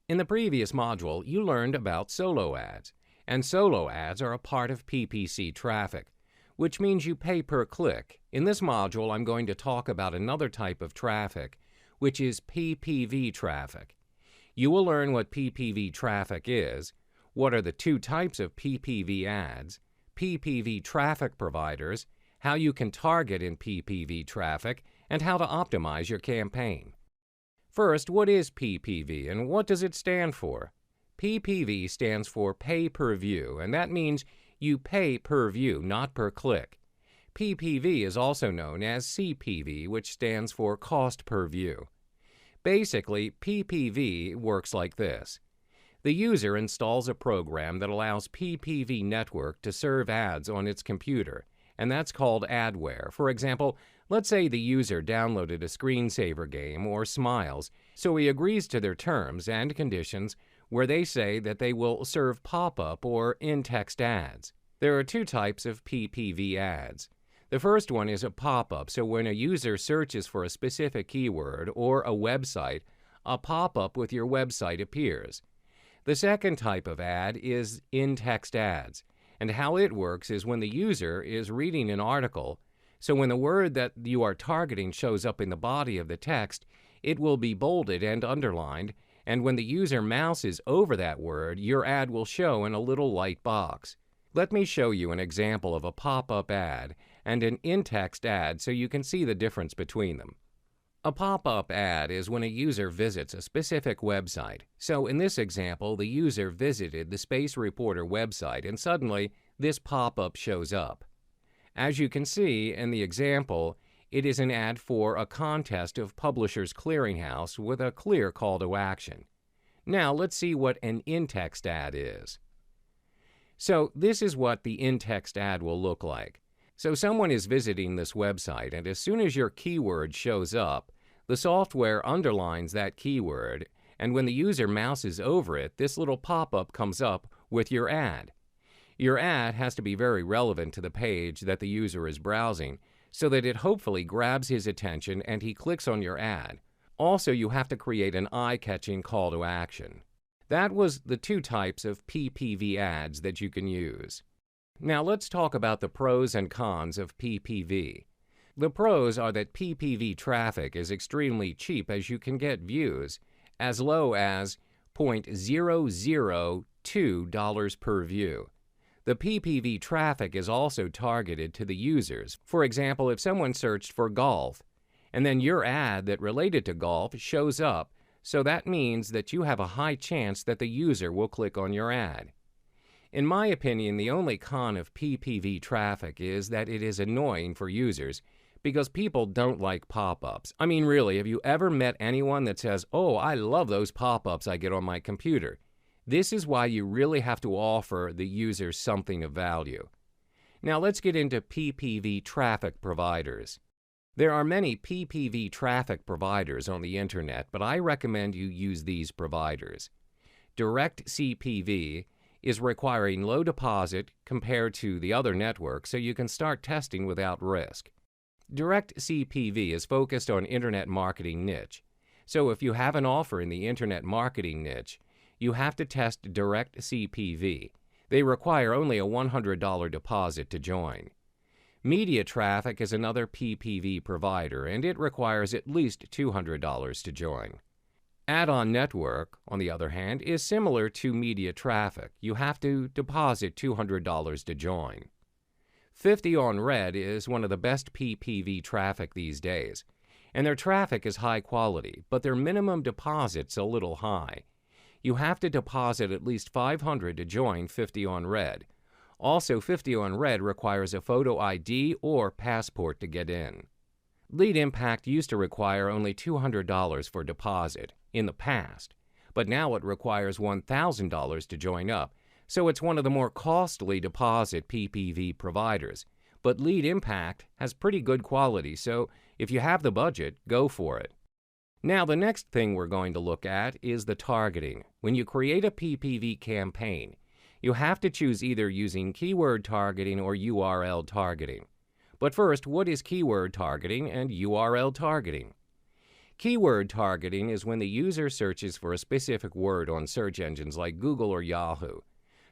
In the previous module, you learned about solo ads, and solo ads are a part of PPC traffic, which means you pay per click. In this module, I'm going to talk about another type of traffic, which is PPV traffic. You will learn what PPV traffic is, what are the two types of PPV ads, PPV traffic providers, how you can target in PPV traffic, and how to optimize your campaign. First, what is PPV and what does it stand for? PPV stands for pay per view, and that means you pay per view, not per click. PPV is also known as CPV, which stands for cost per view. Basically, PPV works like this. The user installs a program that allows PPV Network to serve ads on its computer, and that's called adware. For example, let's say the user downloaded a screensaver game or Smiles, so he agrees to their terms and conditions where they say that they will serve pop-up or in-text ads. There are two types of PPV ads. The first one is a pop-up, so when a user searches for a specific keyword or a website, a pop-up with your website appears. The second type of ad is in-text ads, and how it works is when the user is reading an article, so when the word that you are targeting shows up in the body of the text, it will be bolded and underlined, and when the user mouses over that word, your ad will show in a little light box. Let me show you an example of a pop-up ad and an in-text ad so you can see the difference between them. A pop-up ad is when a user visits a specific website. So in this example, the user visited the Space Reporter website and suddenly this pop-up shows up. As you can see in the example, it is an ad for a contest of Publishers Clearinghouse with a clear call to action. Now let's see what an in-text ad is. So this is what the in-text ad will look like. So someone is visiting this website, and as soon as your keyword shows up, the software underlines that keyword, and when the user mouses over it, this little pop-up comes up with your ad. Your ad has to be very relevant to the page that the user is browsing, so that it hopefully grabs his attention and he clicks on your ad. Also, you have to create an eye-catching call to action. That was the two types of PPV ads that you can use. Now let's talk about the pros and cons of PPV. The pros are that PPV traffic is extremely cheap, as you can get views as low as $0.002 per view. The PPV traffic is also targeted to the users. For example, if someone searched for golf, and then your ad that related to golf shows up, so that means that you have a high chance that the user will click on your ad. In my opinion, the only con of PPV traffic is that it is annoying for users because people don't like pop-ups. I mean, really, have you ever met anyone that says, "Oh, I love those pop-ups I get on my computer"? This is why you really have to offer the user something of value. Now let's get into PPV traffic providers. There are many PPV traffic providers on the internet, but I recommend you use these providers. DirectCPV is requiring low deposit compared to the other networks, so you can start testing without risk. DirectCPV is focused on internet marketing niche. So if you have an offer in the internet marketing niche, you have to test DirectCPV. They require only a $100 deposit to join. Media Traffic is another PPV provider, and it requires at least $200 to join. Add-on Network, on the other hand, is similar to Media Traffic. You have to deposit $200 to join. 50 on Red is one of the best PPV traffic these days, and their traffic is high quality, but their minimum deposit's a little high. You have to deposit at least $500 to join 50 on Red. Also, 50 on Red requires a photo ID or passport to get in. Lead Impact used to require only $200 for deposit in the past, but now it requires $1,000 to join up, so it's one of the more costly deposit PPV providers. But Lead Impact has pretty good quality, so if you have the budget, go for it. Now, the next thing we're going to look at is the targeting. When you create a PPV campaign, you have to choose either using keyword targeting or URL targeting. But first, what is keyword targeting and URL targeting? Keyword targeting is when the user searches for a specific word on search engines like Google or Yahoo.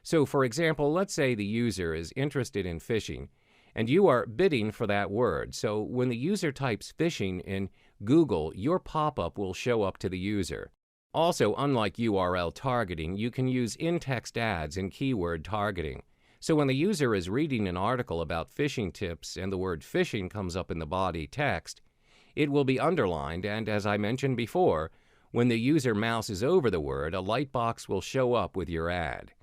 So, for example, let's say the user is interested in fishing, and you are bidding for that word. So when the user types fishing in Google, your pop-up will show up to the user. Also, unlike URL targeting, you can use in-text ads in keyword targeting. So when the user is reading an article about fishing tips and the word fishing comes up in the body text, it will be underlined, and as I mentioned before, when the user mouses over the word, a light box will show up with your ad.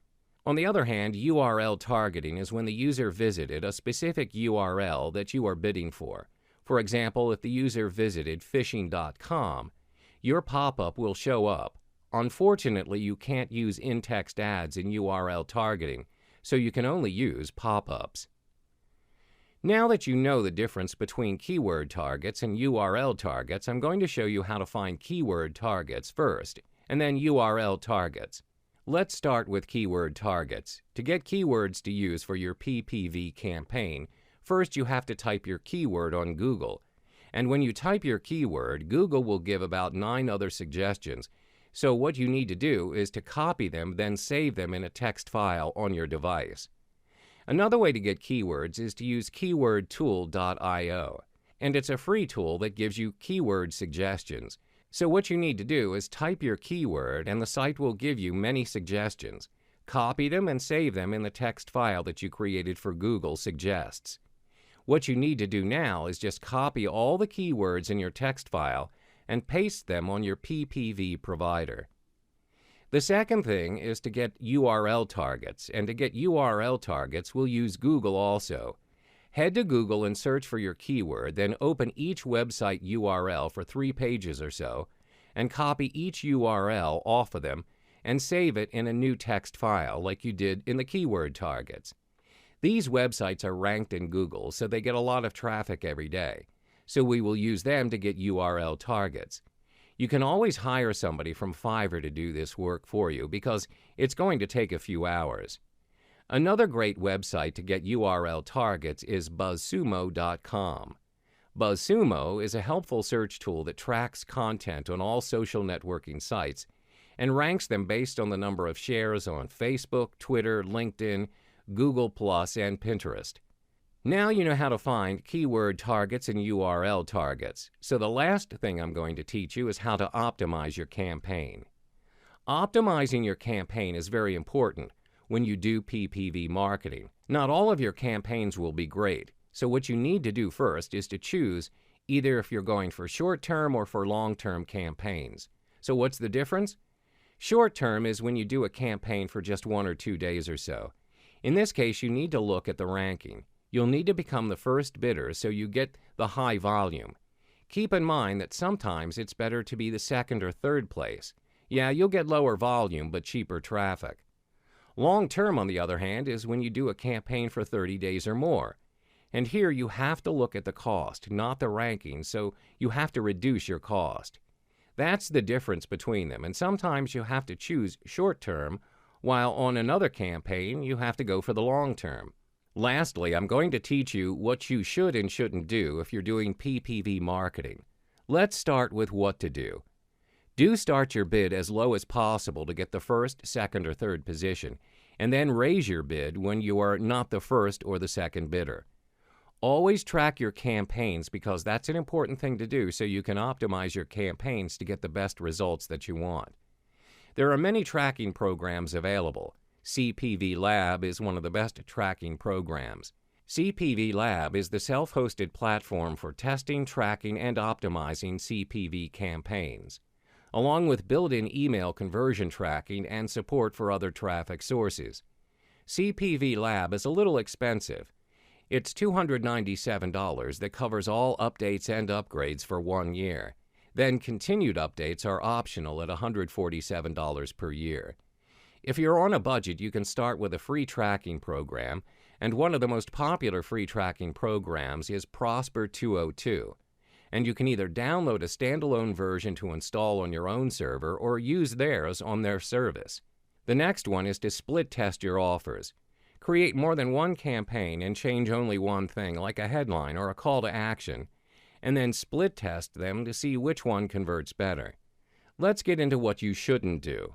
On the other hand, URL targeting is when the user visited a specific URL that you are bidding for. For example, if the user visited fishing.com, your pop-up will show up. Unfortunately, you can't use in-text ads in URL targeting, so you can only use pop-ups. Now that you know the difference between keyword targets and URL targets, I'm going to show you how to find keyword targets first, and then URL targets. Let's start with keyword targets. To get keywords to use for your PPV campaign, first you have to type your keyword on Google. And when you type your keyword, Google will give about 9 other suggestions. So what you need to do is to copy them, then save them in a text file on your device. Another way to get keywords is to use keywordtool.io, and it's a free tool that gives you keyword suggestions. So what you need to do is type your keyword and the site will give you many suggestions. Copy them and save them in the text file that you created for Google Suggests. What you need to do now is just copy all the keywords in your text file and paste them on your PPV provider. The second thing is to get URL targets, and to get URL targets, we'll use Google also. Head to Google and search for your keyword, then open each website URL for 3 pages or so, and copy each URL off of them and save it in a new text file like you did in the keyword targets. These websites are ranked in Google, so they get a lot of traffic every day. So we will use them to get URL targets. You can always hire somebody from Fiverr to do this work for you because it's going to take a few hours. Another great website to get URL targets is BuzzSumo.com. BuzzSumo is a helpful search tool that tracks content on all social networking sites and ranks them based on the number of shares on Facebook, Twitter, LinkedIn, Google+, and Pinterest. Now you know how to find keyword targets and URL targets. So the last thing I'm going to teach you is how to optimize your campaign. Optimizing your campaign is very important when you do PPV marketing. Not all of your campaigns will be great, so what you need to do first is to choose either if you're going for short-term or for long-term campaigns. So what's the difference? Short-term is when you do a campaign for just 1 or 2 days or so. In this case, you need to look at the ranking. You'll need to become the first bidder so you get the high volume. Keep in mind that sometimes it's better to be the second or third place. Yeah, you'll get lower volume but cheaper traffic. Long-term, on the other hand, is when you do a campaign for 30 days or more. And here you have to look at the cost, not the ranking, so you have to reduce your cost. That's the difference between them, and sometimes you have to choose short-term, while on another campaign you have to go for the long-term. Lastly, I'm going to teach you what you should and shouldn't do if you're doing PPV marketing. Let's start with what to do. Do start your bid as low as possible to get the first, second, or third position, and then raise your bid when you are not the first or the second bidder. Always track your campaigns because that's an important thing to do so you can optimize your campaigns to get the best results that you want. There are many tracking programs available. CPV Lab is one of the best tracking programs. CPV Lab is the self-hosted platform for testing, tracking, and optimizing CPV campaigns, along with built-in email conversion tracking and support for other traffic sources. CPV Lab is a little expensive. It's $297 that covers all updates and upgrades for 1 year. Then continued updates are optional at $147 per year. If you're on a budget, you can start with a free tracking program, and one of the most popular free tracking programs is Prosper 202. And you can either download a standalone version to install on your own server or use theirs on their service. The next one is to split test your offers. Create more than one campaign and change only one thing, like a headline or a call to action, and then split test them to see which one converts better. Let's get into what you shouldn't do.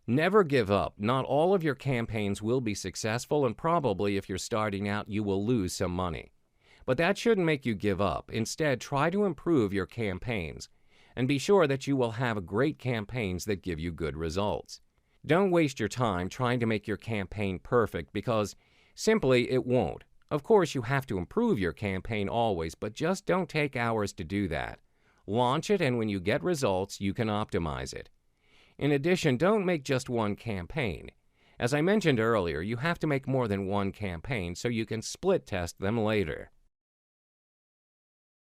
Never give up. Not all of your campaigns will be successful, and probably if you're starting out, you will lose some money. But that shouldn't make you give up. Instead, try to improve your campaigns, and be sure that you will have great campaigns that give you good results. Don't waste your time trying to make your campaign perfect, because simply it won't. Of course, you have to improve your campaign always, but just don't take hours to do that. Launch it, and when you get results, you can optimize it. In addition, don't make just one campaign. As I mentioned earlier, you have to make more than one campaign so you can split test them later.